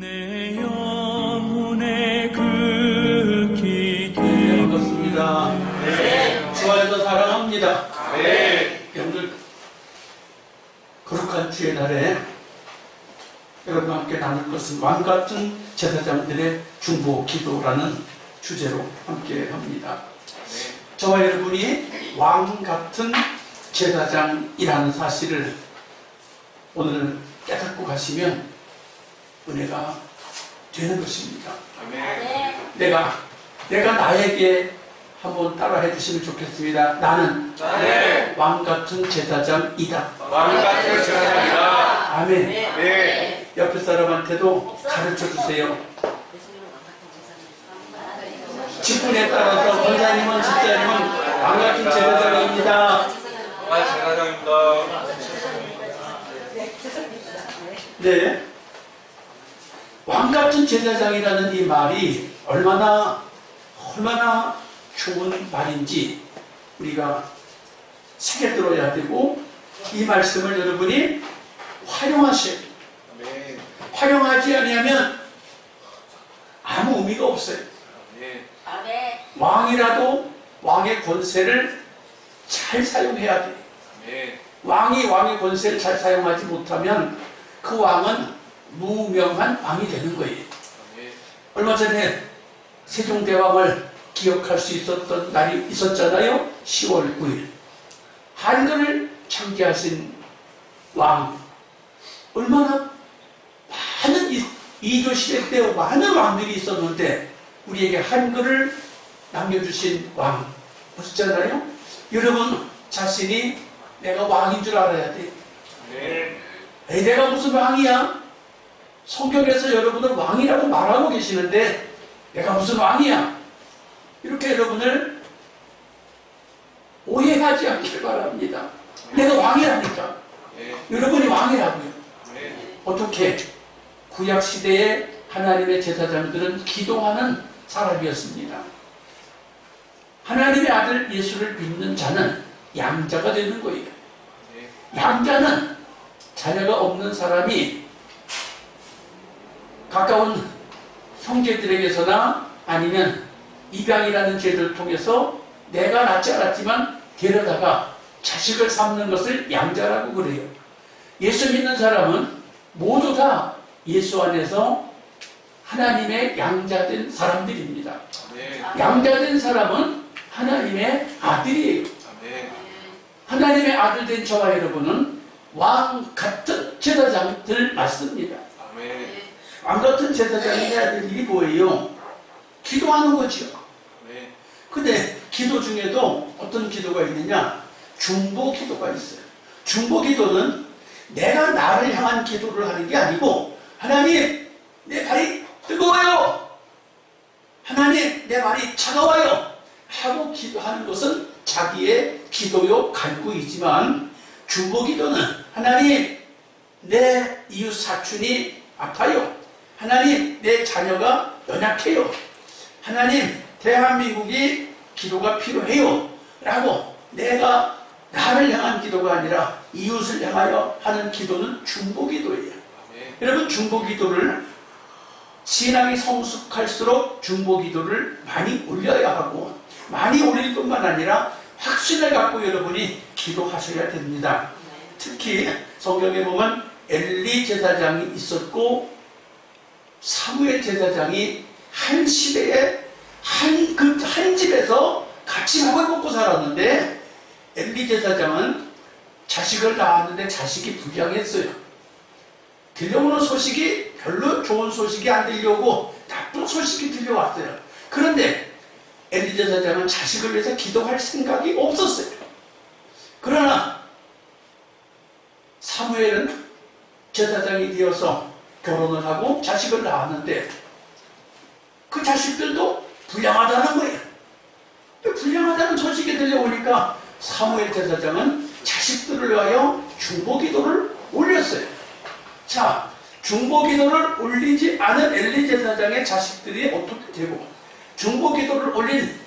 내 영혼의 그 기대. 네, 반갑습니다. 네. 주안에서 사랑합니다. 네. 오늘 거룩한 주의 날에 여러분과 함께 나눌 것은 왕같은 제사장들의 중보 기도라는 주제로 함께 합니다. 저와 여러분이 왕같은 제사장이라는 사실을 오늘 깨닫고 가시면 은혜가 되는 것입니다. 아멘. 내가 나에게 한번 따라해 주시면 좋겠습니다. 나는 왕같은 제사장이다. 왕같은 제사장이다. 아멘. 네. 옆에 사람한테도 가르쳐 주세요. 직분에 따라서 권사님은 집사님은 왕같은 제사장입니다. 제사장입니다. 네. 왕같은 제사장이라는 이 말이 얼마나 좋은 말인지 우리가 새겨들어야 되고, 이 말씀을 여러분이 활용하셔야 돼요. 아멘. 활용하지 않으면 아무 의미가 없어요. 아멘. 왕이라도 왕의 권세를 잘 사용해야 돼요. 아멘. 왕의 권세를 잘 사용하지 못하면 그 왕은 무명한 왕이 되는 거예요. 아멘. 얼마 전에 세종대왕을 기억할 수 있었던 날이 있었잖아요. 10월 9일. 한글을 창제하신 왕. 얼마나 많은 이조시대 때 많은 왕들이 있었는데 우리에게 한글을 남겨주신 왕. 보셨잖아요. 여러분 자신이 내가 왕인 줄 알아야 돼요. 아멘. 에이, 내가 무슨 왕이야? 성경에서 여러분을 왕이라고 말하고 계시는데 내가 무슨 왕이야? 이렇게 여러분을 오해하지 않길 바랍니다. 내가 왕이라니까. 여러분이 왕이라고요. 어떻게? 구약시대의 하나님의 제사장들은 기도하는 사람이었습니다. 하나님의 아들 예수를 믿는 자는 양자가 되는 거예요. 양자는 자녀가 없는 사람이 가까운 형제들에게서나 아니면 입양이라는 제도를 통해서 내가 낳지 않았지만 데려다가 자식을 삼는 것을 양자라고 그래요. 예수 믿는 사람은 모두 다 예수 안에서 하나님의 양자된 사람들입니다. 양자된 사람은 하나님의 아들이에요. 하나님의 아들 된 저와 여러분은 왕 같은 제사장들 맞습니다. 왕 같은 제사장이 해야 될 일이 뭐예요? 기도하는 거죠. 근데 기도 중에도 어떤 기도가 있느냐? 중보 기도가 있어요. 중보 기도는 내가 나를 향한 기도를 하는 게 아니고, 하나님 내 발이 뜨거워요, 하나님 내 발이 차가워요 하고 기도하는 것은 자기의 기도요 간구이지만, 중보 기도는 하나님 내 이웃 사촌이 아파요, 하나님 내 자녀가 연약해요, 하나님 대한민국이 기도가 필요해요 라고 내가 나를 향한 기도가 아니라 이웃을 향하여 하는 기도는 중보 기도예요. 여러분 중보 기도를 신앙이 성숙할수록 중보 기도를 많이 올려야 하고, 많이 올릴 뿐만 아니라 확신을 갖고 여러분이 기도하셔야 됩니다. 특히 성경에 보면 엘리 제사장이 있었고 사무엘 제사장이 한 시대에 한 집에서 같이 밥을 먹고 살았는데, 엘리 제사장은 자식을 낳았는데 자식이 불량했어요. 들려오는 소식이 별로 좋은 소식이 안 들려오고 나쁜 소식이 들려왔어요. 그런데 엘리 제사장은 자식을 위해서 기도할 생각이 없었어요. 그러나 사무엘은 제사장이 되어서 결혼을 하고 자식을 낳았는데 그 자식들도 불량하다는 거예요. 불량하다는 소식이 들려오니까 사무엘 제사장은 자식들을 위하여 중보 기도를 올렸어요. 자, 중보 기도를 올리지 않은 엘리 제사장의 자식들이 어떻게 되고, 중보 기도를 올린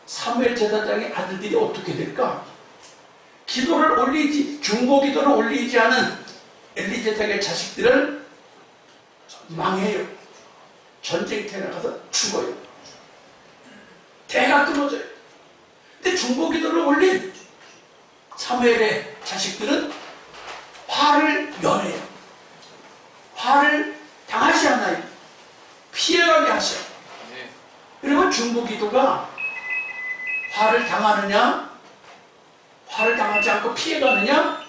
사무엘 제사장의 아들들이 어떻게 될까? 중보 기도를 올리지 않은 엘리 제사장의 자식들은 망해요. 전쟁터에 나가서 죽어요. 대가 끊어져요. 근데 중보기도를 올린 사무엘의 자식들은 화를 연해요. 화를 당하지 않아요. 피해가게 하셔요. 아멘. 여러분, 중보기도가 화를 당하느냐, 화를 당하지 않고 피해가느냐,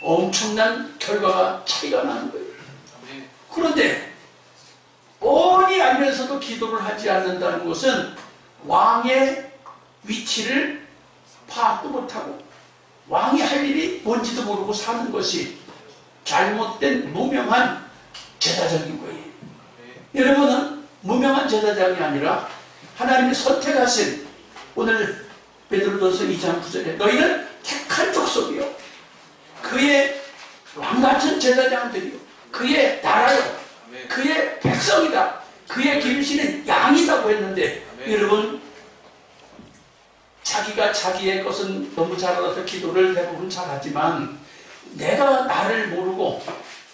엄청난 결과가 차이가 나는 거예요. 아멘. 그런데 뻔히 알면서도 기도를 하지 않는다는 것은 왕의 위치를 파악도 못하고 왕이 할 일이 뭔지도 모르고 사는 것이 잘못된 무명한 제사장인 거예요. 여러분은 무명한 제사장이 아니라 하나님이 선택하신, 오늘 베드로전서 2장 9절에 너희는 택한 족속이요, 그의 왕같은 제사장들이요, 그의 나라요, 아멘. 그의 백성이다, 그의 기르시는 양이라고 했는데, 아멘. 여러분, 자기가 자기의 것은 너무 잘 알아서 기도를 대부분 잘하지만 내가 나를 모르고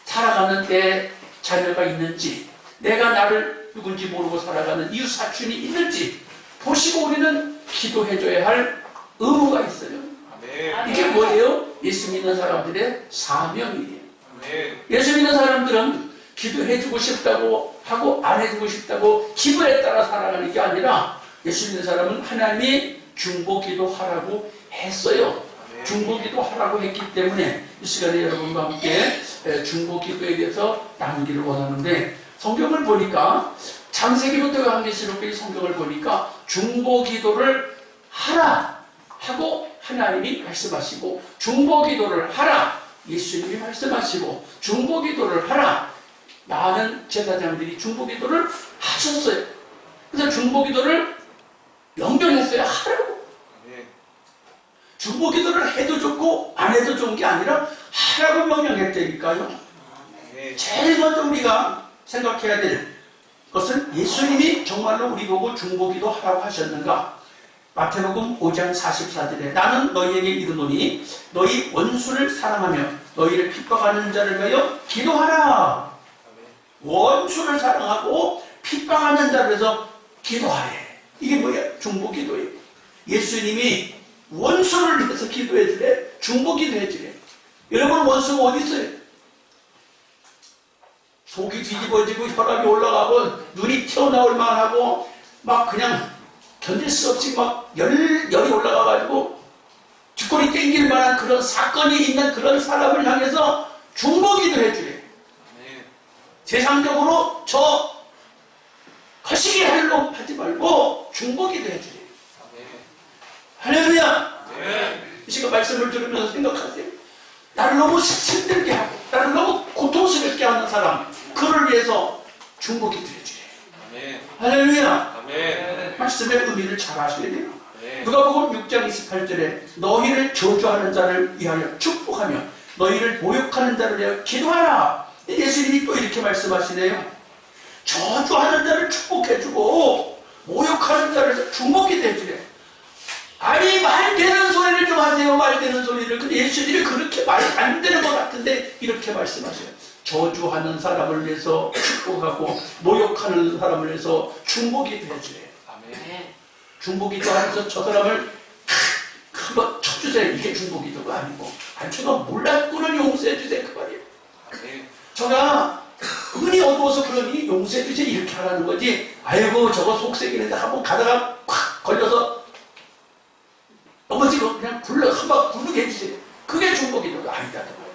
살아가는 때 자녀가 있는지, 내가 나를 누군지 모르고 살아가는 이웃 사촌이 있는지 보시고 우리는 기도해줘야 할 의무가 있어요. 아멘. 이게 뭐예요? 예수 믿는 사람들의 사명이에요. 아멘. 예수 믿는 사람들은 기도해주고 싶다고 하고 안 해주고 싶다고 기분에 따라 살아가는 게 아니라, 예수 믿는 사람은 하나님이 중보기도 하라고 했어요. 중보기도 하라고 했기 때문에 이 시간에 여러분과 함께 중보기도에 대해서 나누기를 원하는데, 성경을 보니까 창세기부터 요한계시록까지 성경을 보니까 중보기도를 하라 하고 하나님이 말씀하시고, 중보기도를 하라 예수님이 말씀하시고, 중보기도를 하라 많은 제사장들이 중보기도를 하셨어요. 그래서 중보기도를 명령했어요. 하라고. 아멘. 중보기도를 해도 좋고 안 해도 좋은 게 아니라 하라고 명령했다니까요. 아멘. 제일 먼저 우리가 생각해야 될 것은, 예수님이 정말로 우리 보고 중보기도 하라고 하셨는가? 마태복음 5장 44절에 나는 너희에게 이르노니 너희 원수를 사랑하며 너희를 핍박하는 자를 위하여 기도하라. 원수를 사랑하고 핍박하는 자를 위해서 기도하래. 이게 뭐야? 중보기도예요. 예수님이 원수를 위해서 기도해 주래, 중보기도 해 주래. 여러분, 원수가 어디 있어요? 속이 뒤집어지고 혈압이 올라가고 눈이 튀어나올 만하고 막 그냥 견딜 수 없이 막 열이 올라가가지고 뒷골이 땡길 만한 그런 사건이 있는 그런 사람을 향해서 중보기도 해 주래. 아멘. 세상적으로 저 거시기 할 놈 하지 말고 중보기도 해 주래. 할렐루야. 아멘. 이 시간 말씀을 들으면서 생각하세요. 나를 너무 힘들게 하고 나를 너무 고통스럽게 하는 사람, 그를 위해서 중보기도 해 주래. 아멘. 할렐루야. 아멘. 말씀의 의미를 잘 아셔야 돼요. 아멘. 누가복음 6장 28절에 너희를 저주하는 자를 위하여 축복하며 너희를 모욕하는 자를 위하여 기도하라. 예수님이 또 이렇게 말씀하시네요. 저주하는 자를 축복해주고 모욕하는 자를 중보기도 해주래. 아니, 말 되는 소리를 좀 하세요. 말 되는 소리를. 근데 예수님이 그렇게 말 안 되는 것 같은데 이렇게 말씀하셔요. 저주하는 사람을 위해서 축복하고 모욕하는 사람을 위해서 중보기도 해주래. 아멘. 중보기도 하면서 저 사람을 한번 쳐주세요. 이게 중보기도가 아니고, 아니 저가 몰랐구나 용서해주세요, 그 말이에요. 아멘. 저가 은이 어두워서 그러니 용서해주세요 이렇게 하라는 거지, 아이고 저거 속색이는데 한번 가다가 콱 걸려서 넘어지고 그냥 한번 굴르게 해주세요. 그게 중보기도가 아니다, 그 말이에요.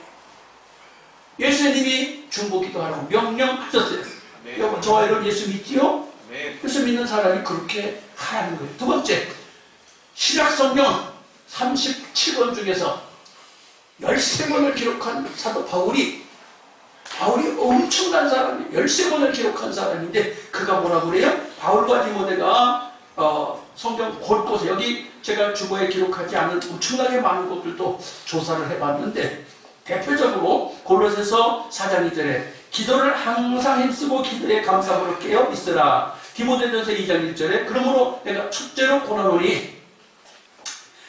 예수님이 중보기도 하라고 명령하셨어요. 아멘. 여러분, 저와 여러분 예수 믿지요? 아멘. 예수 믿는 사람이 그렇게 하라는 거예요. 두 번째, 신약성경 37권 중에서 13권을 기록한 사도 바울이 엄청난 사람이에요. 13권을 기록한 사람인데 그가 뭐라고 그래요? 바울과 디모데가 성경 곳곳에, 여기 제가 주보에 기록하지 않은 엄청나게 많은 것들도 조사를 해봤는데, 대표적으로 골로새서 4장 2절에 기도를 항상 힘쓰고 기도에 감사함으로 깨어 있으라. 디모데전서 2장 1절에 그러므로 내가 첫째로 권하노니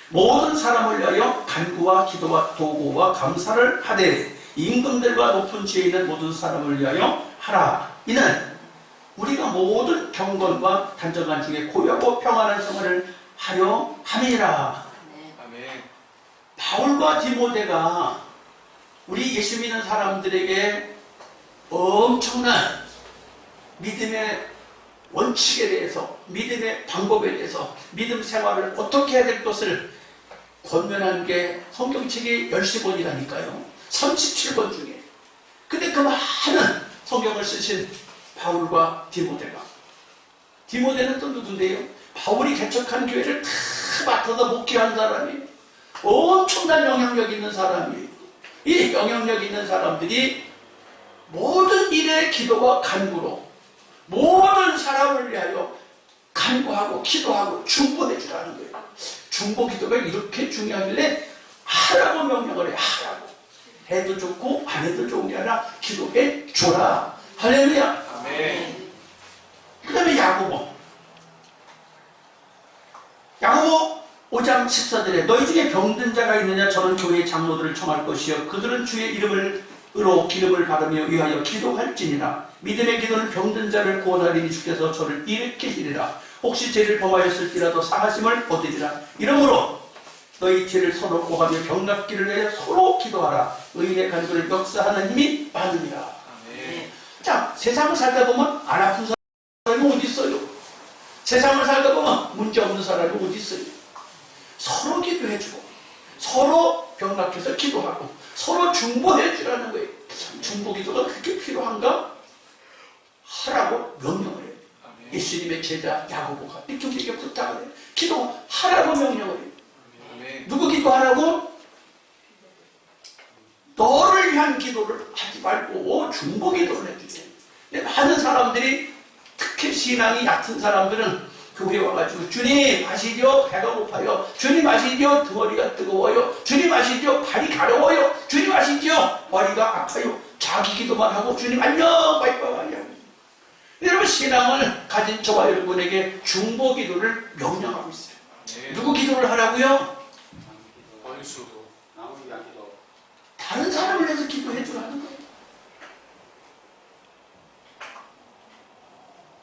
모든 사람을 위하여 간구와 기도와 도구와 감사를 하되 임금들과 높은 지혜 있는 모든 사람을 위하여 하라. 이는 우리가 모든 경건과 단정한 중에 고요하고 평안한 생활을 하려 함이라. 아멘. 바울과 디모데가 우리 예수 믿는 사람들에게 엄청난 믿음의 원칙에 대해서, 믿음의 방법에 대해서, 믿음 생활을 어떻게 해야 될 것을 권면한 게 성경책이 10권이라니까요. 37권 중에. 근데 그 많은 성경을 쓰신 바울과 디모데가, 디모데는 또 누군데요? 바울이 개척한 교회를 다 맡아서 목회한 사람이에요. 엄청난 영향력 있는 사람이에요. 이 영향력 있는 사람들이 모든 일에 기도와 간구로 모든 사람을 위하여 간구하고 기도하고 중보해 주라는 거예요. 중보 기도가 이렇게 중요하길래 하라고 명령을 해. 하라고. 해도 좋고 안 해도 좋은 게 아니라 기도해 줘라. 할렐루야. 아멘. 그 다음에 야고보 5장 14절에 너희 중에 병든 자가 있느냐 저는 교회의 장로들을 청할 것이요 그들은 주의 이름으로 기름을 받으며 위하여 기도할지니라. 믿음의 기도는 병든 자를 구원하리니 주께서 저를 일으키시리라. 혹시 죄를 범하였을지라도 사하심을 얻으리라. 이러므로 너희 죄를 서로 고하며 병 낫기를 위해 서로 기도하라. 의인의 간구를 역사하는 힘이 많으니라. 아멘. 자, 세상을 살다 보면 안 아픈 사람이 어디 있어요? 세상을 살다 보면 문제 없는 사람이 어디 있어요? 서로 기도해주고 서로 병 낫게 기도하고 서로 중보해 주라는 거예요. 중보 기도가 그렇게 필요한가? 하라고 명령을 해요. 아멘. 예수님의 제자 야고보가 이렇게 우리에게 부탁을 해요. 기도하라고 명령을 해요. 아멘. 누구 기도하라고? 너를 위한 기도를 하지 말고 중보 기도를 해주세요. 많은 사람들이, 특히 신앙이 얕은 사람들은 교회에 와가지고 주님 아시죠? 배가 고파요. 주님 아시죠? 등허리가 뜨거워요. 주님 아시죠? 발이 가려워요. 주님 아시죠? 머리가 아파요. 자기 기도만 하고 주님 안녕 바이바이. 여러분, 신앙을 가진 저와 여러분에게 중보 기도를 명령하고 있어요. 아멘. 누구 기도를 하라고요? 원수. 다른 사람을 위해서 기도해 주라는 거예요.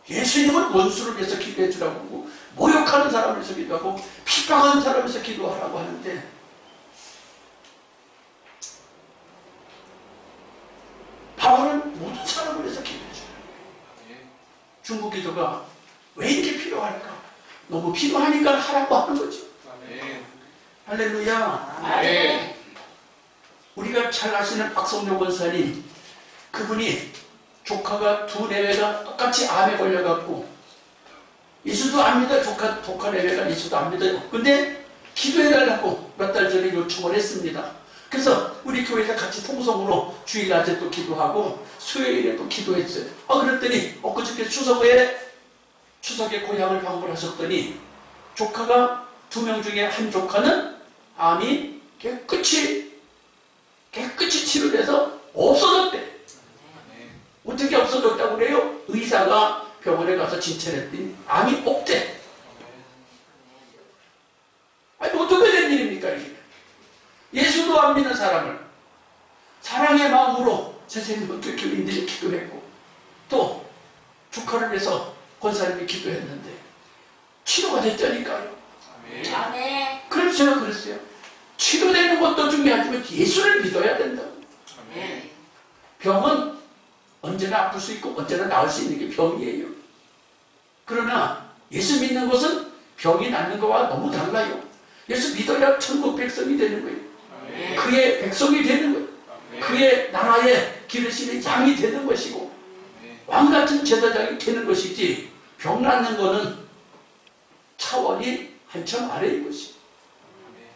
예수님은 원수를 위해서 기도해 주라고 하고 모욕하는 사람을 위해서 기도하고 핍박하는 사람을 위해서 기도하라고 하는데, 바울은 모든 사람을 위해서 기도해 주라는 거예요. 중보 기도가 왜 이렇게 필요할까? 너무 필요하니까 하라고 하는 거죠. 아멘. 할렐루야. 아멘. 우리가 잘 아시는 박성룡 권사님, 그분이 조카가 두 내외가 똑같이 암에 걸려갖고 예수도 안 믿어. 조카 내외가 예수도 안 믿어요. 근데 기도해달라고 몇 달 전에 요청을 했습니다. 그래서 우리 교회에서 같이 통성으로 주일낮에 또 기도하고 수요일에 또 기도했어요. 그랬더니 엊그저께 추석에 고향을 방문하셨더니 조카가 2명 중에 한 조카는 암이 깨끗이 치료돼서 없어졌대. 어떻게 없어졌다고 그래요? 의사가 병원에 가서 진찰했더니 암이 없대. 아니, 어떻게 된 일입니까 이게? 예수도 안 믿는 사람을 사랑의 마음으로 선생님은 교인들이 기도했고 또 조카를 위해서 권사님이 기도했는데 치료가 됐다니까요. 아멘. 아멘. 그래서 제가 그랬어요. 치료되는 것도 중요하지만 예수를 믿어야 된다고. 아멘. 병은 언제나 아플 수 있고 언제나 나을 수 있는 게 병이에요. 그러나 예수 믿는 것은 병이 낫는 것과 너무 달라요. 예수 믿어야 천국 백성이 되는 거예요. 아멘. 그의 백성이 되는 거예요. 아멘. 그의 나라에 기르시는 양이 되는 것이고 아멘. 왕같은 제사장이 되는 것이지, 병 낫는 것은 차원이 한참 아래인 것이에요. 아멘.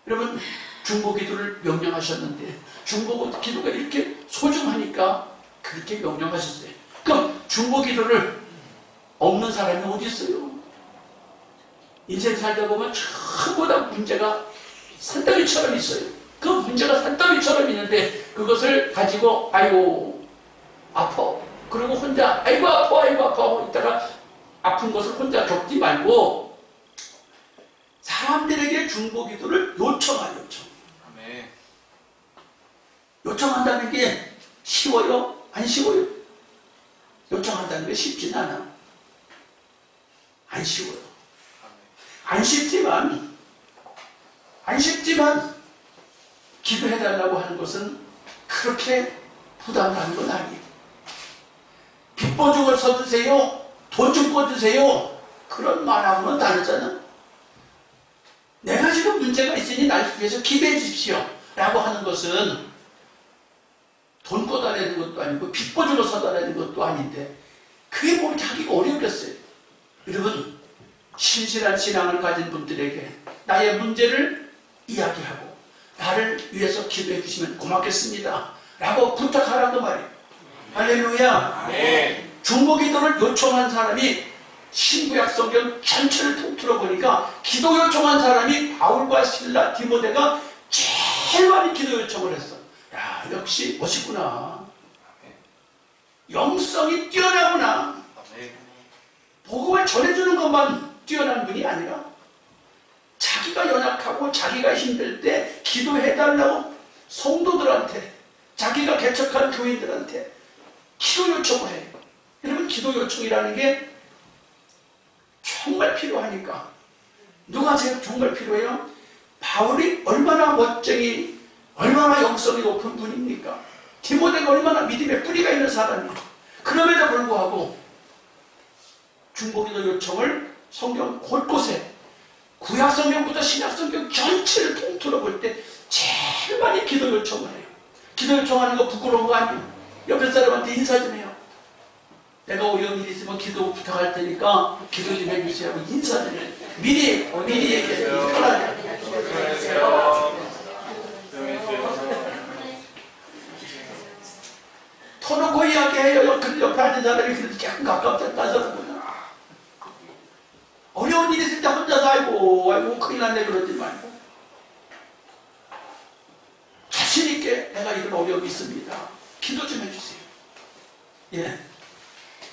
여러분, 중보 기도를 명령하셨는데 중보 기도가 이렇게 소중하니까 그렇게 명령하셨어요. 그럼 중보 기도를 없는 사람이 어디 있어요? 인생 살다 보면 전부 다 문제가 산더미처럼 있어요. 그 문제가 산더미처럼 있는데 그것을 가지고 아이고 아파, 그리고 혼자 아이고 아파 이따가 아픈 것을 혼자 겪지 말고 사람들에게 중보 기도를 요청. 아멘. 요청한다는 게 쉬워요? 안 쉬워요? 요청한다는 게 쉽진 않아. 안 쉬워요. 안 쉽지만 기도해달라고 하는 것은 그렇게 부담가는 건 아니에요. 빚 보증을 서주세요. 돈 좀 꿔주세요. 그런 말하고는 다르잖아. 내가 지금 문제가 있으니 날 위해서 기도해 주십시오 라고 하는 것은 돈 꿔달라는 것도 아니고 빚 보증을 서달라는 것도 아닌데 그게 뭐 이렇게 하기가 어렵겠어요. 여러분, 신실한 신앙을 가진 분들에게 나의 문제를 이야기하고 나를 위해서 기도해 주시면 고맙겠습니다 라고 부탁하라고 말이에요. 할렐루야. 네. 중보기도를 요청한 사람이 신구약 성경 전체를 통틀어 보니까 기도 요청한 사람이 바울과 실라, 디모데가 제일 많이 기도 요청을 했어. 야, 역시 멋있구나. 영성이 뛰어나구나. 복음을 전해주는 것만 뛰어난 분이 아니라 자기가 연약하고 자기가 힘들 때 기도해달라고 성도들한테, 자기가 개척한 교인들한테 기도 요청을 해요. 여러분, 기도 요청이라는 게 정말 필요하니까. 누가 제일 정말 필요해요? 바울이 얼마나 멋쟁이, 얼마나 영성이 높은 분입니까? 디모데가 얼마나 믿음의 뿌리가 있는 사람이에요. 그럼에도 불구하고 중보기도 요청을 성경 곳곳에, 구약 성경부터 신약 성경 전체를 통틀어 볼 때 제일 많이 기도 요청을 해요. 기도 요청하는 거 부끄러운 거 아니에요. 옆에 사람한테 인사 좀 해요. 내가 어려운 일 있으면 기도 부탁할 테니까 기도 좀 해주세요 하고 인사 좀 해요. 미리 얘기해요. 편하게. 터놓고 이야기해요. 근데 옆에 앉은 사람이 그래도 조금 가깝다. 어려운 일 있을 때 혼자서 아이고 큰일 났네 그러지 말고 자신있게 내가 이런 어려움이 있습니다. 기도 좀 해주세요. 예.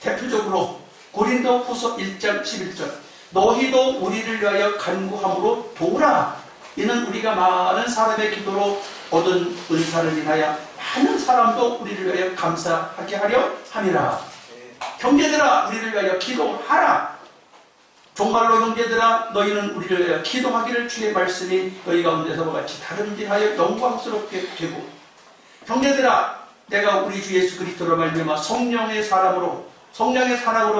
대표적으로 고린도 후서 1장 11절 너희도 우리를 위하여 간구함으로 도우라. 이는 우리가 많은 사람의 기도로 얻은 은사를 인하여 많은 사람도 우리를 위하여 감사하게 하려 함이라. 형제들아 우리를 위하여 기도하라. 정말로 형제들아 너희는 우리를 위하여 기도하기를 주의 말씀이 너희 가운데서 같이 다름질하여 영광스럽게 되고 형제들아 내가 우리 주 예수 그리스도로 말미암아 성령의 사랑으로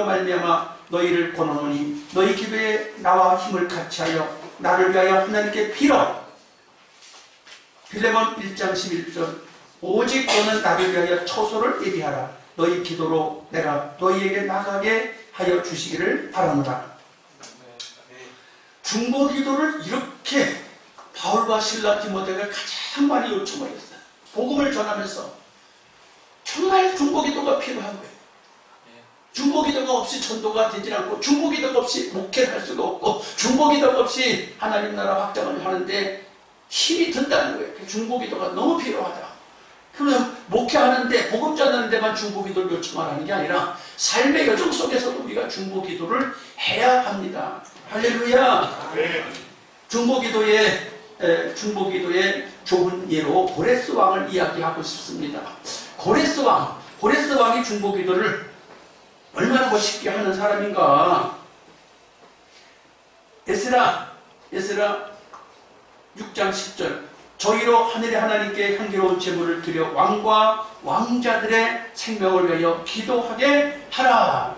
말미암아 너희를 권하노니 너희 기도에 나와 힘을 같이하여 나를 위하여 하나님께 빌어. 빌레몬 1장 11절 오직 너는 나를 위하여 처소를 예비하라. 너희 기도로 내가 너희에게 나가게 하여 주시기를 바라노라. 중보 기도를 이렇게 바울과 실라, 디모데가 가장 많이 요청을 했어요. 복음을 전하면서 정말 중보 기도가 필요한 거예요. 중보 기도가 없이 전도가 되지 않고 중보 기도가 없이 목회를 할 수가 없고 중보 기도가 없이 하나님 나라 확장을 하는데 힘이 든다는 거예요. 중보 기도가 너무 필요하다. 그러면 목회하는데 복음 전하는 데만 중보 기도를 요청하라는 게 아니라 삶의 여정 속에서도 우리가 중보 기도를 해야 합니다. 할렐루야. 중보 기도의 좋은 예로 고레스 왕을 이야기하고 싶습니다. 고레스 왕이 중보 기도를 얼마나 멋있게 하는 사람인가. 에스라 6장 10절 저희로 하늘의 하나님께 향기로운 제물을 드려 왕과 왕자들의 생명을 위하여 기도하게 하라.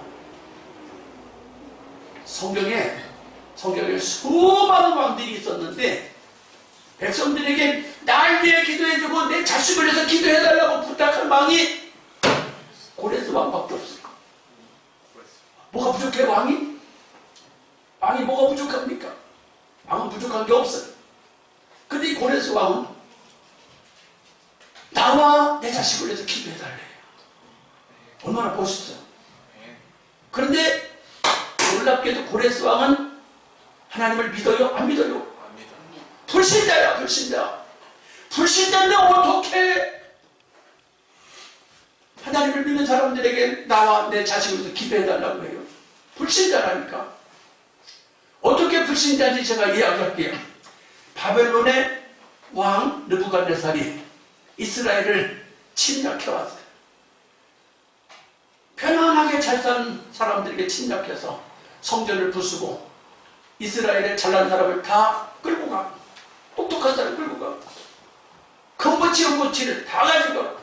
성경에 수많은 왕들이 있었는데 백성들에게 날 위해 기도해주고 내 자식을 위해서 기도해달라고 부탁한 왕이 고레스 왕밖에 없어요. 뭐가 부족해 왕이? 왕이 뭐가 부족합니까? 왕은 부족한 게 없어요. 근데 이 고레스 왕은 나와 내 자식을 위해서 기도해달래요. 얼마나 멋있어요. 그런데 놀랍게도 고레스 왕은 하나님을 믿어요? 안 믿어요? 불신자야, 불신자. 불신자인데 어떻게 하나님을 믿는 사람들에게 나와 내 자식을 위해서 기도해달라고 해요? 불신자라니까. 어떻게 불신자인지 제가 이야기할게요. 바벨론의 왕 느부갓네살이 이스라엘을 침략해왔어요. 편안하게 잘 사는 사람들에게 침략해서 성전을 부수고 이스라엘의 잘난 사람을 다 끌고 가고 똑똑한 사람을 끌고 가고 금붙이 은붙이를 다 가져가고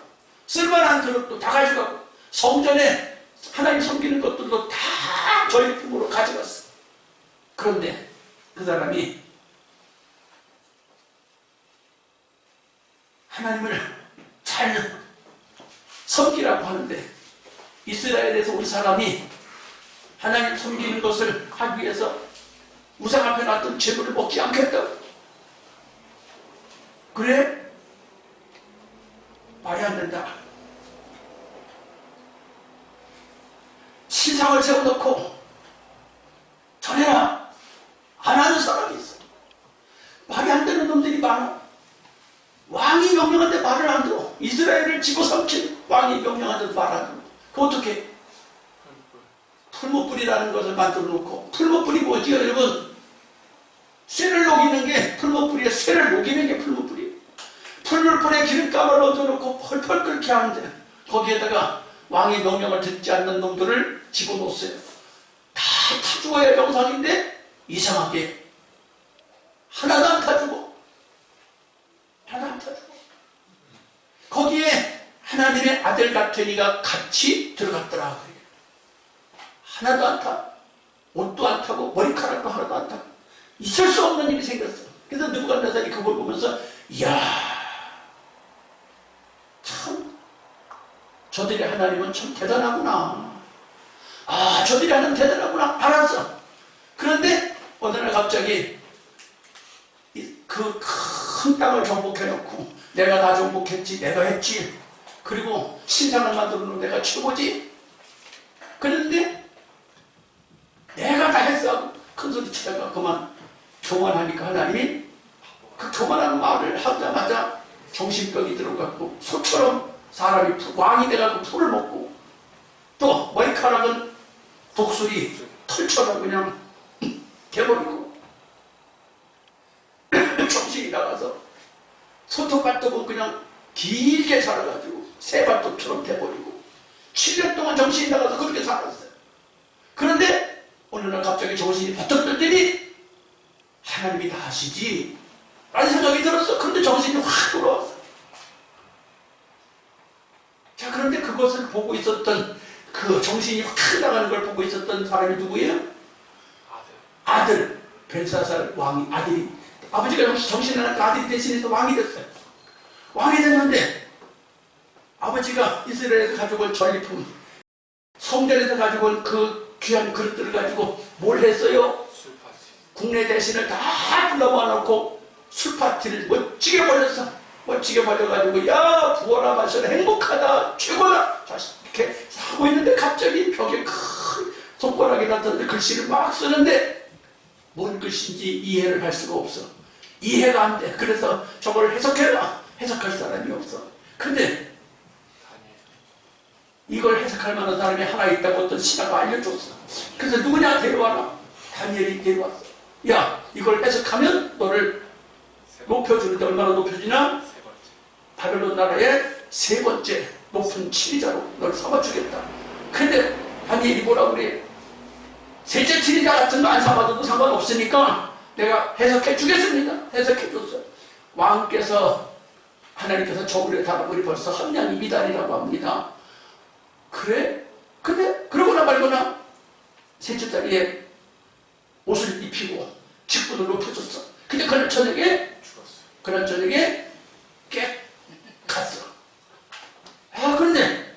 쓸만한 그릇도 다 가져가고 성전에 하나님 섬기는 것들도 다 전리품으로 가져갔어. 그런데 그 사람이 하나님을 잘 섬기라고 하는데 이스라엘에서 온 사람이 하나님 섬기는 것을 하기 위해서 우상 앞에 놨던 제물을 먹지 않겠다고. 그래? 말이 안 된다. 신상을 세워놓고 전해라. 안 하는 사람이 있어. 말이 안 되는 놈들이 많아. 왕이 명령하는데 말을 안 들어. 이스라엘을 집어삼킨 왕이 명령하는데 말 안 들어. 그 어떻게? 풀무불이라는 것을 만들어 놓고, 풀무불이 뭐지요, 여러분? 쇠를 녹이는 게 풀무불이에요. 쇠를 녹이는 게 풀무불이에요. 풀무불에 기름감을 넣어놓고 펄펄 끓게 하는데 거기에다가 왕의 명령을 듣지 않는 놈들을 집어넣었어요. 다 타주어야 영상인데 이상하게 하나도 안 타주고 하나도 안 타주고 거기에 하나님의 아들 같은 이가 같이 들어갔더라. 하나도 안 타. 옷도 안 타고 머리카락도 하나도 안 타고 있을 수 없는 일이 생겼어. 그래서 느부갓네살이 그걸 보면서 이야 참 저들의 하나님은 참 대단하구나. 아 저들이 하나님 대단하구나 알았어. 그런데 어느 날 갑자기 그 큰 땅을 정복해놓고 내가 다 정복했지 내가 했지 그리고 신상을 만들어 놓은 내가 최고지. 그런데 내가 다 했어. 큰 소리 치다가 그만 교만하니까 하나님이 그 교만한 말을 하자마자 정신병이 들어갔고 소처럼 사람이 왕이 돼가지고 풀을 먹고 또 머리카락은 독수리 털처럼 그냥 개버리고 정신이 나가서 소톱발톱은 그냥 길게 자라가지고 새발톱처럼 돼버리고 7년 동안 정신이 나가서 그렇게 살았어요. 그런데 어느 날 갑자기 정신이 버쩍 들더니 하나님이 다 하시지 라는 생각이 들었어. 그런데 정신이 확 돌아왔어. 자 그런데 그것을 보고 있었던 그 정신이 확 나가는 걸 보고 있었던 사람이 누구예요? 아들 벨사살 왕이 아들이 아버지가 정신이 나니까 아들이 대신해서 왕이 됐어요. 왕이 됐는데 아버지가 이스라엘에서 가져온 전리품 성전에서 가져온 그 귀한 그릇들을 가지고 뭘 했어요? 국내 대신을 다 불러 모아놓고 술파티를 멋지게 벌렸어. 멋지게 벌려가지고 야 부어라 마셔라 행복하다 최고다 이렇게 하고 있는데 갑자기 벽에 큰 손가락이 나타나는데 글씨를 막 쓰는데 뭔 글씨인지 이해를 할 수가 없어. 이해가 안 돼. 그래서 저걸 해석해라. 해석할 사람이 없어. 근데 이걸 해석할 만한 사람이 하나 있다고 어떤 신하가 알려줬어. 그래서 누구냐 데려와라. 다니엘이 데려왔어. 야 이걸 해석하면 너를 높여주는데 얼마나 높여주냐? 바벨론 나라의 세 번째 높은 지리자로 너를 삼아주겠다. 근데 다니엘이 뭐라고 그래? 셋째 지리자 같은 거 안 삼아줘도 상관없으니까 내가 해석해 주겠습니다. 해석해 줬어요. 왕께서 하나님께서 저울에 달아보니 벌써 함량이 미달이라고 합니다. 그래? 근데 그러거나 말거나 셋째 자리에 옷을 입히고 직분을 높여줬어. 근데 그날 저녁에 깨 갔어. 아 근데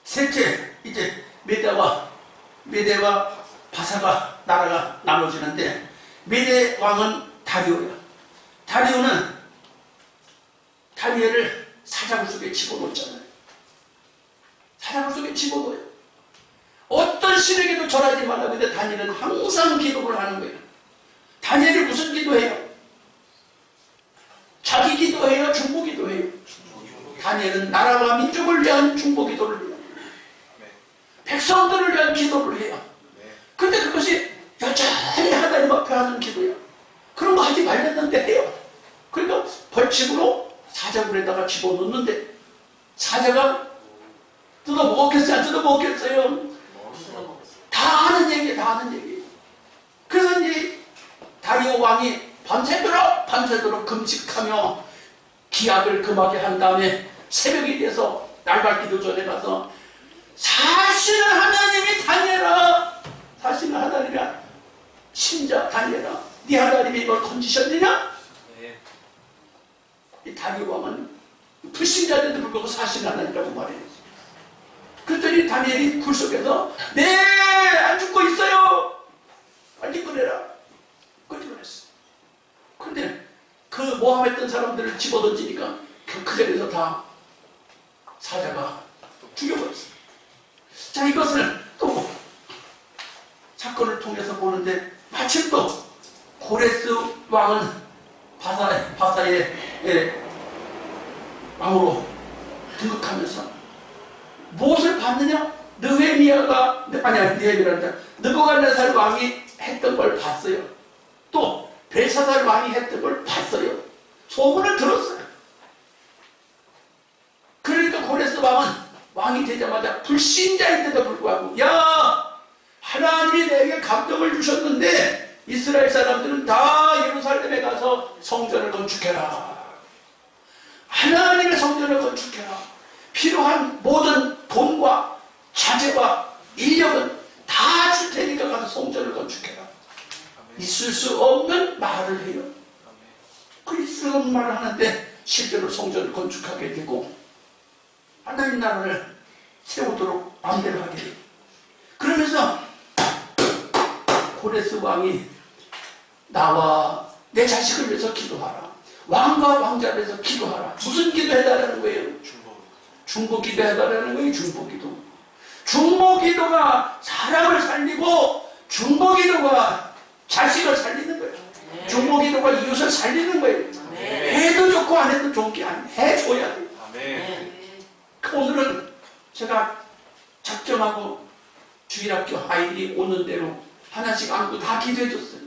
셋째 이제 메대와 바사가 나라가 나눠지는데 메대 왕은 다리오야. 다리오는 다니엘을 사자굴 속에 집어넣었잖아요. 사자굴 속에 집어넣어요. 어떤 신에게도 절하지 말라고 했는데 다니엘은 항상 기도를 하는 거예요. 다니엘이 무슨 기도해요? 자기 기도해요? 중보 기도해요? 다니엘은 나라와 민족을 위한 중보 기도를 해요. 백성들을 위한 기도를 해요. 근데 그것이 여전히 하나님 앞에 하는 기도야. 그런 거 하지 말랬는데 해요. 그러니까 벌칙으로 사자굴에다가 집어넣는데 사자가 뜯어 먹었겠어요? 안 뜯어 먹었겠어요? 다 아는 얘기예요. 다 아는 얘기. 그래서 이제 다리오 왕이 밤새도록 금식하며 기약을 금하게 한 다음에 새벽이 돼서 날 밝기도 전에 가서 사실은 하나님이 다니엘아, 사실은 하나님이야, 신자 다니엘아, 네 하나님이 이걸 건지셨느냐? 네. 이 다리오 왕은 불신자인데도 불구하고 사실은 하나님이라고 말해요. 그랬더니 다니엘이 굴 속에서 네, 안 죽고 있어요. 빨리 꺼내라. 꺼내버렸어. 그런데 그 모함했던 사람들을 집어던지니까 그 자리에서 다 사자가 죽여버렸어. 자, 이것을 또 사건을 통해서 보는데 마침 또 고레스 왕은 바사의 왕으로 등극하면서 무엇을 봤느냐? 느부갓네살 왕이 했던 걸 봤어요. 또 벨사살 왕이 했던 걸 봤어요. 소문을 들었어요. 그러니까 고레스 왕은 왕이 되자마자 불신자인데도 불구하고 야, 하나님이 내게 감동을 주셨는데 이스라엘 사람들은 다 예루살렘에 가서 성전을 건축해라. 하나님의 성전을 건축해라. 필요한 모든 돈과 자재와 인력은 다 줄 테니까 가서 성전을 건축해라. 있을 수 없는 말을 해요. 그 있을 수 없는 말을 하는데 실제로 성전을 건축하게 되고 하나님 나라를 세우도록 마음대로 하게 돼요. 그러면서 고레스 왕이 나와 내 자식을 위해서 기도하라. 왕과 왕자를 위해서 기도하라. 무슨 기도해달라는 거예요? 중보 기도해달라는 거예요. 중보 기도. 중보 기도가 사람을 살리고 중보 기도가 자식을 살리는 거예요. 중보 기도가 이웃을 살리는 거예요. 해도 좋고 안 해도 좋은 게 아니에요. 해줘야 돼요. 오늘은 제가 작정하고 주일학교 아이들이 오는 대로 하나씩 안고 다 기도해 줬어요.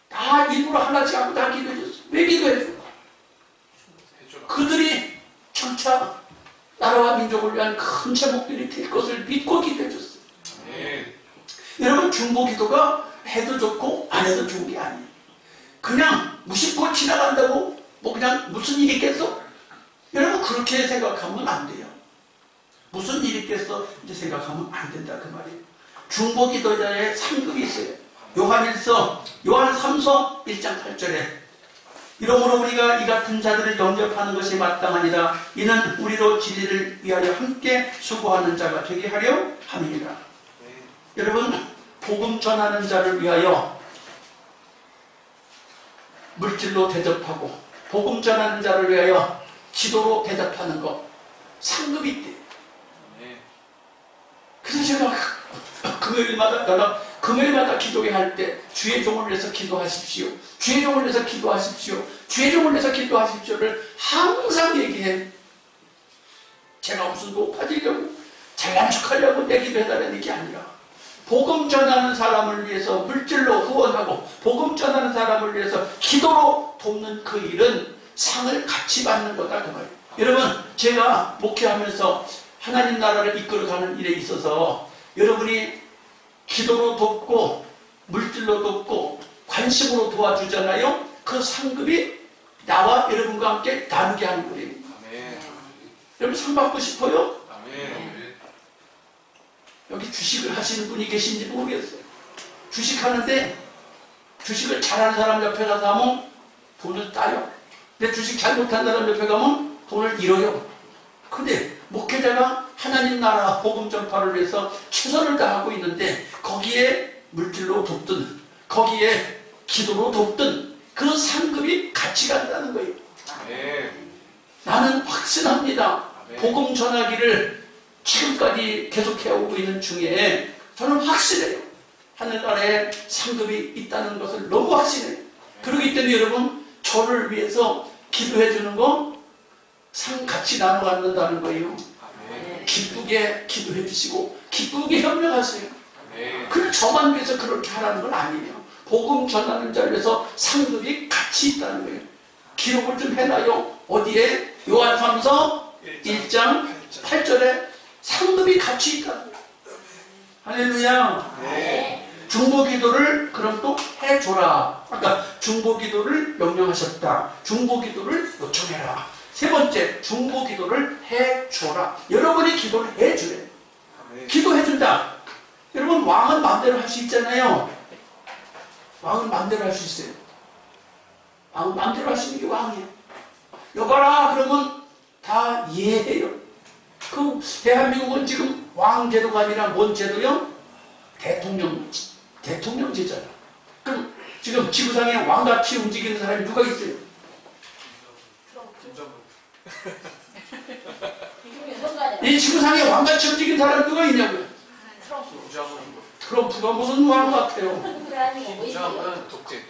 다 일부러 하나씩 안고 다 기도해 줬어요. 왜 기도해 줘? 그들이 장차 나라와 민족을 위한 큰 제목들이 될 것을 믿고 기도해 줬어요. 여러분, 중보 기도가 해도 좋고 안 해도 좋은 게 아니에요. 그냥 무심코 지나간다고 뭐 그냥 무슨 일이 있겠어? 여러분, 그렇게 생각하면 안 돼요. 무슨 일이 있겠어? 이제 생각하면 안 된다 그 말이에요. 중보 기도자의 3급이 있어요. 요한 3서 1장 8절에 이러므로 우리가 이 같은 자들을 영접하는 것이 마땅하니라. 이는 우리로 진리를 위하여 함께 수고하는 자가 되게 하려 함이니라. 여러분, 복음 전하는 자를 위하여 물질로 대접하고 복음 전하는 자를 위하여 기도로 대답하는 것, 상급이 있대요. 그래서 제가 금요일마다 기도회 할 때 주의 종을 위해서 기도하십시오. 주의 종을 위해서 기도하십시오. 주의 종을 위해서 기도하십시오를 항상 얘기해. 제가 무슨 높아지려고 잘난 척하려고 내 기도해달라는 게 아니라 복음 전하는 사람을 위해서 물질로 후원하고 복음 전하는 사람을 위해서 기도로 돕는 그 일은 상을 같이 받는 거다 그 말이에요. 여러분, 제가 목회하면서 하나님 나라를 이끌어가는 일에 있어서 여러분이 기도로 돕고 물질로 돕고 관심으로 도와주잖아요. 그 상급이 나와 여러분과 함께 나누게 하는 거예요. 여러분, 상 받고 싶어요? 여기 주식을 하시는 분이 계신지 모르겠어요. 주식하는데 주식을 잘하는 사람 옆에 가서 하면 돈을 따요. 근데 주식 잘 못하는 사람 옆에 가면 돈을 잃어요. 근데 목회자가 하나님 나라 복음 전파를 위해서 최선을 다하고 있는데 거기에 물질로 돕든 거기에 기도로 돕든 그 상급이 같이 간다는 거예요. 나는 확신합니다. 복음 전하기를 지금까지 계속해오고 있는 중에 저는 확신해요. 하늘나라에 상급이 있다는 것을 너무 확신해요. 그렇기 때문에 여러분, 저를 위해서 기도해 주는 거 상 같이 나눠 갖는다는 거예요. 기쁘게 기도해 주시고 기쁘게 협력하세요. 그럼 저만 위해서 그렇게 하라는 건 아니에요. 복음 전하는 자를 위해서 상급이 같이 있다는 거예요. 기록을 좀 해놔요. 어디에? 요한삼서 1장 8절에 상급이 같이 있다. 할렐루야. 네. 중보기도를 그럼 또 해줘라. 아까 중보기도를 명령하셨다. 중보기도를 요청해라. 세 번째, 중보기도를 해줘라. 여러분이 기도를 해주래. 아멘. 기도해준다. 여러분, 왕은 마음대로 할 수 있잖아요. 왕은 마음대로 할 수 있어요. 왕은 마음대로 할 수 있는 게 왕이에요. 여봐라 그러면 다 이해해요. 그 대한민국은 지금 왕제도가 아니라 뭔 제도요? 대통령제잖아. 그럼 지금 지구상에 왕같이 움직이는 사람이 누가 있어요? 이 지구상에 왕같이 움직이는 사람이 누가 있냐고요? 트럼프가 무슨 왕 같아요? 김정은 독재.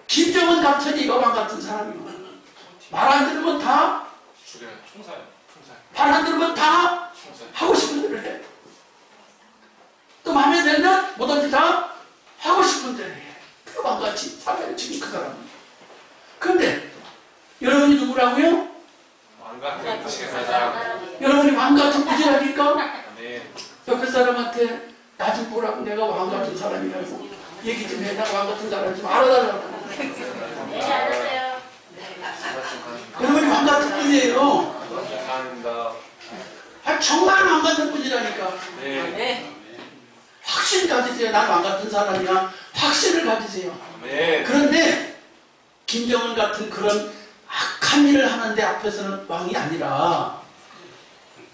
김정은 같은 이가 왕 같은 사람이고, 말 안 들으면 다, 죽여요. 총살. 말 안 들으면 다 하고 싶은 대로 해. 또 마음에 들면 뭐든지 다 하고 싶은 대로 해. 그 왕같이 살아요, 지금 그 사람은. 그런데 여러분이 누구라고요? 왕같은 제사장. 여러분이 왕 같은 부지라니까? 아멘. 옆에 사람한테 나 좀 보라고, 내가 왕 같은 사람이라고 얘기 좀 해. 나 왕 같은 사람 좀 알아달라고. 네, 알았어요. 여러분이 왕 같은 분이에요. 감사합니다. 아, 정말 왕 같은 분이라니까. 네. 확신 가지세요. 난 왕 같은 사람이야. 확신을 가지세요. 아멘. 그런데 김정은 같은 그런 악한 일을 하는데 앞에서는 왕이 아니라,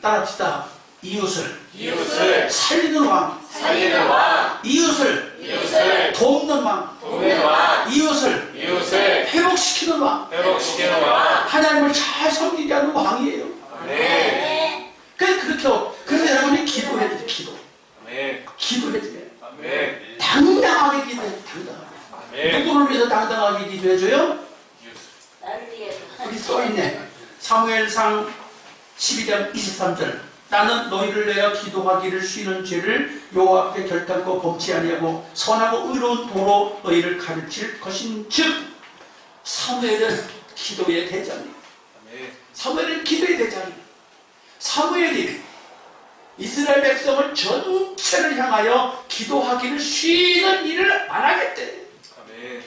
따라합시다. 이웃을 살리는 왕, 살리는 왕. 이웃을 돕는 왕, 돕는 왕. 이웃을 회복시키는 왕, 회복시키는 왕. 하나님을 잘 섬기게 하는 왕이에요. 아멘. 그래서 여러분이 기도해야 돼요. 아멘. 기도해줘요. 아멘. 당당하게 기도해요. 당당하게. 아멘. 누구를 위해서 당당하게 기도해줘요? 나를 위해서. 여기 써있네. 사무엘상 12장 23절. 나는 너희를 내어 기도하기를 쉬는 죄를 여호와 앞에 결단코 범치 아니하고 선하고 의로운 도로 너희를 가르칠 것인즉. 사무엘은 기도의 대장이에요. 아멘. 사무엘은 기도의 대장이에요. 사무엘이 이스라엘 백성을 전체를 향하여 기도하기를 쉬는 일을 안 하겠대. 아멘.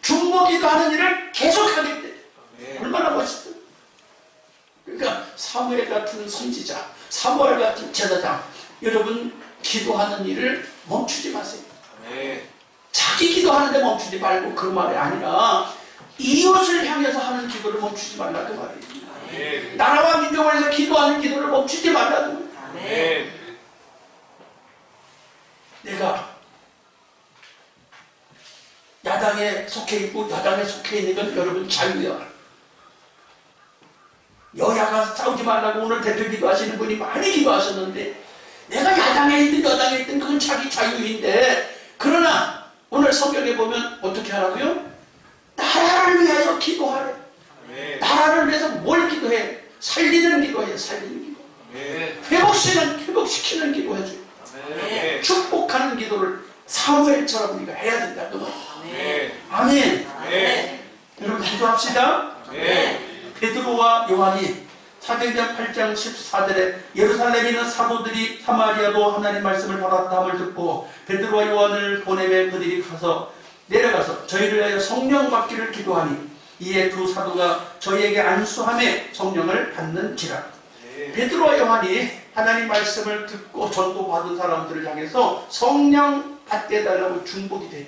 중보기도하는 일을 계속하겠대. 아멘. 얼마나 멋있어. 그러니까 사무엘 같은 선지자, 사무엘 같은 제사장, 여러분 기도하는 일을 멈추지 마세요. 아멘. 자기 기도하는데 멈추지 말고, 그 말이 아니라 이웃을 향해서 하는 기도를 멈추지 말라, 그 말이에요. 아멘. 나라와 민족을 위해서 기도하는 기도를 멈추지 말라고. 아멘. 내가 야당에 속해 있고 야당에 속해 있는 건 여러분 자유야. 여야가 싸우지 말라고 오늘 대표 기도하시는 분이 많이 기도하셨는데, 내가 야당에 있든 여당에 있든 그건 자기 자유인데, 그러나 오늘 성경에 보면 어떻게 하라고요? 나라를 위하여 기도하래. 아멘. 나라를 위해서 뭘 기도해? 살리는 기도해. 살리는 기도. 아멘. 회복시키는 기도해줘요. 아멘. 축복하는 기도를 사무엘처럼 우리가 해야 된다. 그 말. 아멘. 아멘. 아멘. 여러분 기도합시다. 아멘. 베드로와 요한이 사도행전 8장 14절에 예루살렘에 있는 사도들이 사마리아도 하나님 말씀을 받았다함을 듣고 베드로와 요한을 보내매 그들이 내려가서 저희를 위하여 성령 받기를 기도하니 이에 두 사도가 저희에게 안수함에 성령을 받는지라. 베드로와 요한이 하나님 말씀을 듣고 전도받은 사람들을 향해서 성령 받게 해달라고 중보기 돼요.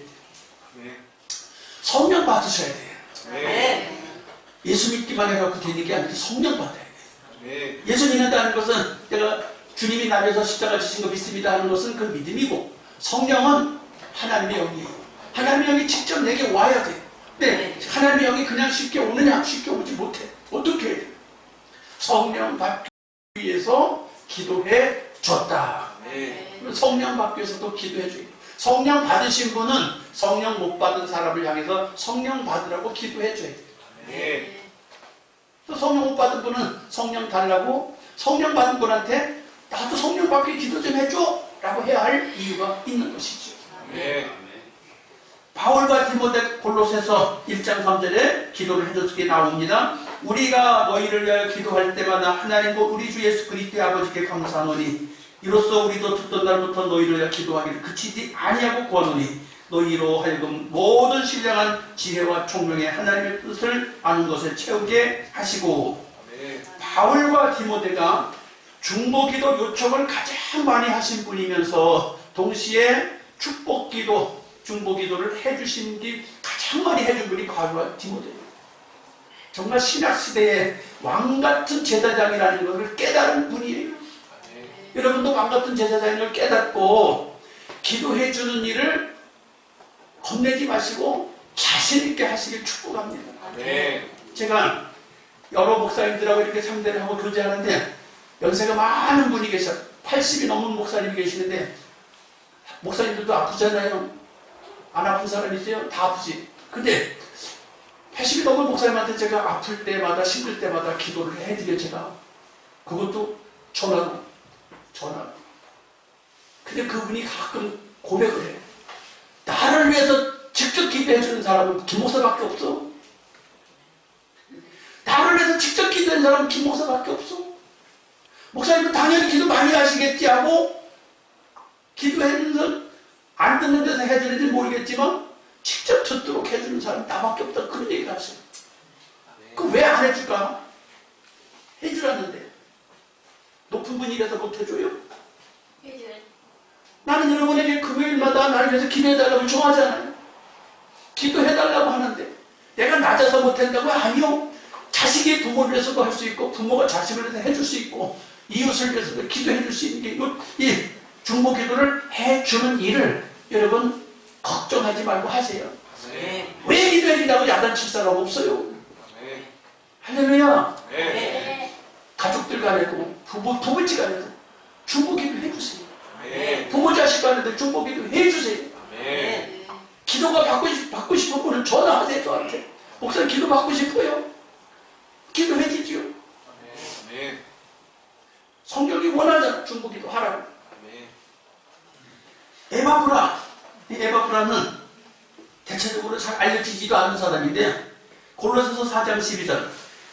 성령 받으셔야 돼요. 아멘. 예수 믿기만 해갖고 되는 게 아니라 성령 받아야 돼요. 아멘. 예수 믿는다는 것은 내가 주님이 나에서 십자가 지신 거 믿습니다 하는 것은 그 믿음이고, 성령은 하나님의 영이에요. 하나님의 영이 직접 내게 와야 돼. 근데 하나님의 영이 그냥 쉽게 오느냐? 쉽게 오지 못해. 어떻게 해야 돼? 성령 받기 위해서 기도해 줬다. 아멘. 성령 받기 위해서도 기도해 줘요. 성령 받으신 분은 성령 못 받은 사람을 향해서 성령 받으라고 기도해 줘야 돼요. 아멘. 또 성령 못 받은 분은 성령 달라고, 성령 받은 분한테 나도 성령 받게 기도 좀 해줘 라고 해야 할 이유가 있는 것이죠. 아멘. 바울과 디모데 골로새서 1장 3절에 기도를 해줬게 나옵니다. 우리가 너희를 위하여 기도할 때마다 하나님과 우리 주 예수 그리스도의 아버지께 감사하노니 이로써 우리도 듣던 날부터 너희를 위하여 기도하기를 그치지 아니하고 구하노니 너희로 하여금 모든 신령한 지혜와 총명의 하나님의 뜻을 아는 것을 채우게 하시고 아멘. 바울과 디모데가 중보기도 요청을 가장 많이 하신 분이면서 동시에 축복기도 중보기도를 해주신 분이 가장 많이 해준 분이 바울과 디모데예요. 정말 신약시대의 왕같은 제사장이라는 것을 깨달은 분이에요. 아멘. 여러분도 왕같은 제사장인 걸 깨닫고 기도해주는 일을 겁내지 마시고 자신있게 하시길 축복합니다. 아멘. 제가 여러 목사님들하고 이렇게 상대를 하고 교제하는데 연세가 많은 분이 계셔. 80이 넘은 목사님이 계시는데 목사님들도 아프잖아요. 안 아픈 사람 있어요? 다 아프지. 근데 80이 넘은 목사님한테 제가 아플 때마다 힘들 때마다 기도를 해드려 제가. 그것도 전화로. 근데 그분이 가끔 고백을 해요. 나를 위해서 직접 기도해주는 사람은 김 목사밖에 없어. 나를 위해서 직접 기도하는 사람은 김 목사밖에 없어. 목사님은 당연히 기도 많이 하시겠지 하고 기도해주면서 안 듣는 데서 해주는지 모르겠지만 직접 듣도록 해주는 사람이 나밖에 없다. 그런 얘기를 하셔요. 그 왜 안 해줄까? 해주라는데 높은 분이라서 못 해줘요? 해줘요. 나는 여러분에게 금요일마다 나를 위해서 기도해달라고 요청하잖아요. 기도해달라고 하는데 내가 낮아서 못한다고? 아니요. 자식이 부모를 위해서도 할 수 있고 부모가 자식을 위해서 해줄 수 있고 이웃을 위해서도 기도해줄 수 있는 게 이 중보기도를 해주는 일을 여러분 걱정하지 말고 하세요. 아멘. 왜 기도해준다고 야단칠 사람 없어요. 아멘. 할렐루야. 아멘. 네. 가족들 간에도 부부지 간에도 중보기도 해주세요. 아멘. 부모 자식 간에도 중보기도 해주세요. 아멘. 네. 기도가 받고 싶은 분은 전화하세요. 저한테. 목사님 기도 받고 싶어요. 기도해 주지요. 아멘. 성경이 원하잖아. 중보기도 하라고. 아멘. 이 에바브라는 대체적으로 잘 알려지지도 않는 사람인데 골로새서 4장 12절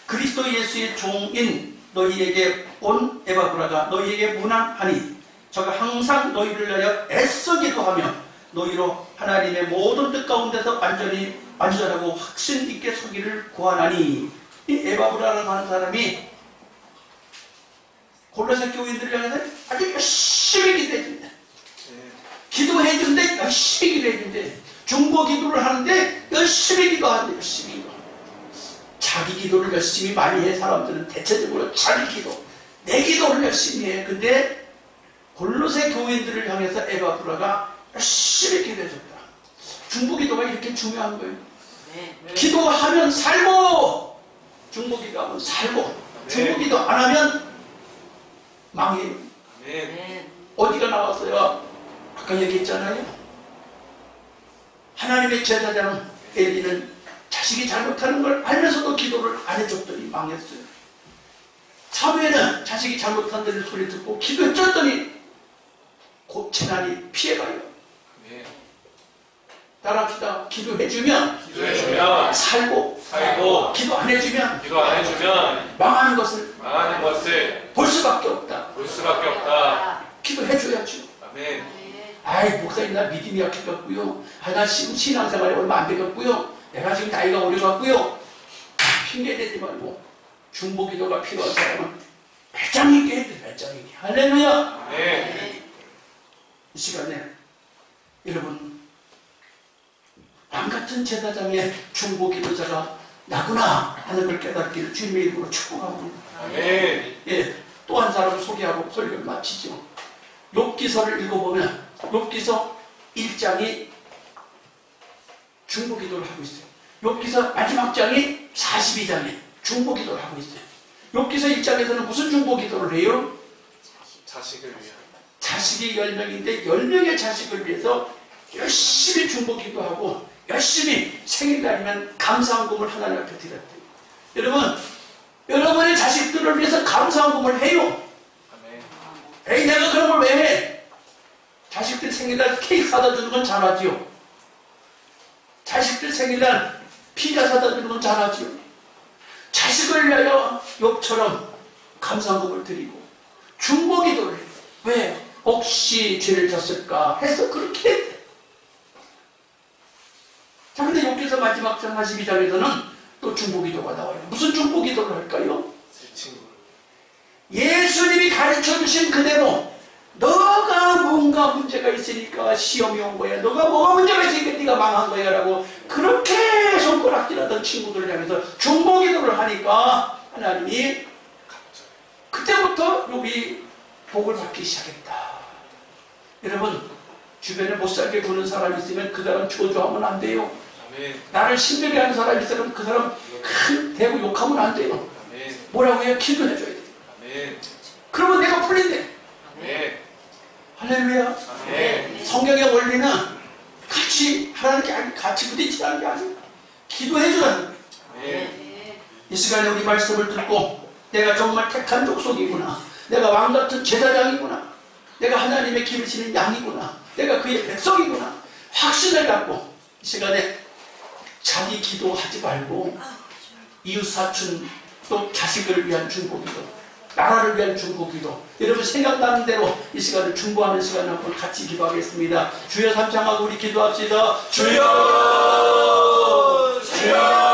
그리스도 예수의 종인 너희에게 온 에바브라가 너희에게 문안하니 저가 항상 너희를 위하여 애써 기도하며 너희로 하나님의 모든 뜻 가운데서 완전하고 확신 있게 서기를 구하나니 이 에바브라라고 하는 사람이 골로새 교인들을 향해서 아주 열심히 기도해준다. 기도해준데 열심히 기도해준대. 중보 기도를 하는데 열심히 기도하는데 열심히 기도. 자기 기도를 열심히 많이 해. 사람들은 대체적으로 자기 기도, 내 기도를 열심히 해. 근데 골로새 교인들을 향해서 에바브라가 열심히 기도해줬다. 중보 기도가 이렇게 중요한 거예요. 기도하면 살고, 중보 기도하면 살고, 중보 기도 안 하면 망해요. 아멘. 어디가 나왔어요? 아까 얘기했잖아요. 하나님의 제사장 엘리는 자식이 잘못하는 걸 알면서도 기도를 안 해줬더니 망했어요. 사무엘은 자식이 잘못한다는 소리 듣고 기도해줬더니 곧 재난이 피해가요. 아멘. 따라합시다. 기도해주면 기도해주면 살고, 기도 안 해주면 기도 안 해주면 망하는 것을 망하는 것을 볼 수밖에 없다. 볼 수밖에 없다. 기도해줘야죠. 아멘. 아이 목사님 나 믿음이 약해갖고요. 나 신앙생활이 얼마 안 돼갖고요. 내가 지금 나이가 오래갖고요. 핑계대지 말고 중보기도가 필요한 사람은 배짱 있게 해야 돼. 배짱 있게. 할렐루야. 아멘. 이 시간에 여러분 왕같은 제사장의 중보기도자가 나구나 하는 걸 깨닫기를 주님의 이름으로 축복합니다. 아멘. 예, 또 한 사람을 소개하고 설교를 마치죠. 욥기서를 읽어보면 욥기서 1장이 중보기도를 하고 있어요. 욥기서 마지막 장이 42장에 중보기도를 하고 있어요. 욥기서 1장에서는 무슨 중보기도를 해요? 자식을 위한. 자식이 10명인데 10명의 자식을 위해서 열심히 중보기도하고 열심히 생일날이면 감사헌금을 하나님 앞에 드렸대요. 여러분, 여러분의 자식들을 위해서 감사헌금을 해요. 아멘. 에이 내가 그런 걸 왜 해? 자식들 생일날 케이크 사다 주는 건 잘하지요. 자식들 생일날 피자 사다 주는 건 잘하지요. 자식을 위하여 욥처럼 감사금을 드리고 중보기도를 해요. 왜? 혹시 죄를 졌을까 해서 그렇게 됐대. 자, 근데 욥기서 마지막 장 42장에서는 또 중보기도가 나와요. 무슨 중보기도를 할까요? 제 친구를. 예수님이 가르쳐 주신 그대로 너가 뭔가 문제가 있으니까 시험이 온 거야. 너가 뭐가 문제가 있으니까 네가 망한 거야 라고 그렇게 손가락질하던 친구들을 향해서 중보기도를 하니까 하나님이 그때부터 욥이 복을 받기 시작했다. 여러분, 주변에 못살게 구는 사람이 있으면 그 사람 저주하면 안 돼요. 아멘. 나를 힘들게 하는 사람이 있으면 그 사람 큰 대고 욕하면 안 돼요. 아멘. 뭐라고 해요? 기도해줘야 돼요. 아멘. 그러면 내가 풀린대. 아멘. 할렐루야. 아멘. 성경의 원리는 같이 하라는 게 아니고 같이 부딪히라는 게 아니고 기도해주라는 거예요. 아멘. 이 시간에 우리 말씀을 듣고 내가 정말 택한 족속이구나. 내가 왕 같은 제사장이구나. 내가 하나님의 기르시는 양이구나. 내가 그의 백성이구나. 확신을 갖고 이 시간에 자기 기도하지 말고 이웃 사촌 또 자식을 위한 중보기도, 나라를 위한 중보기도, 여러분 생각나는 대로 이 시간을 중보하는 시간을 한번 같이 기도하겠습니다. 주여 삼창하고 우리 기도합시다. 주여, 주여.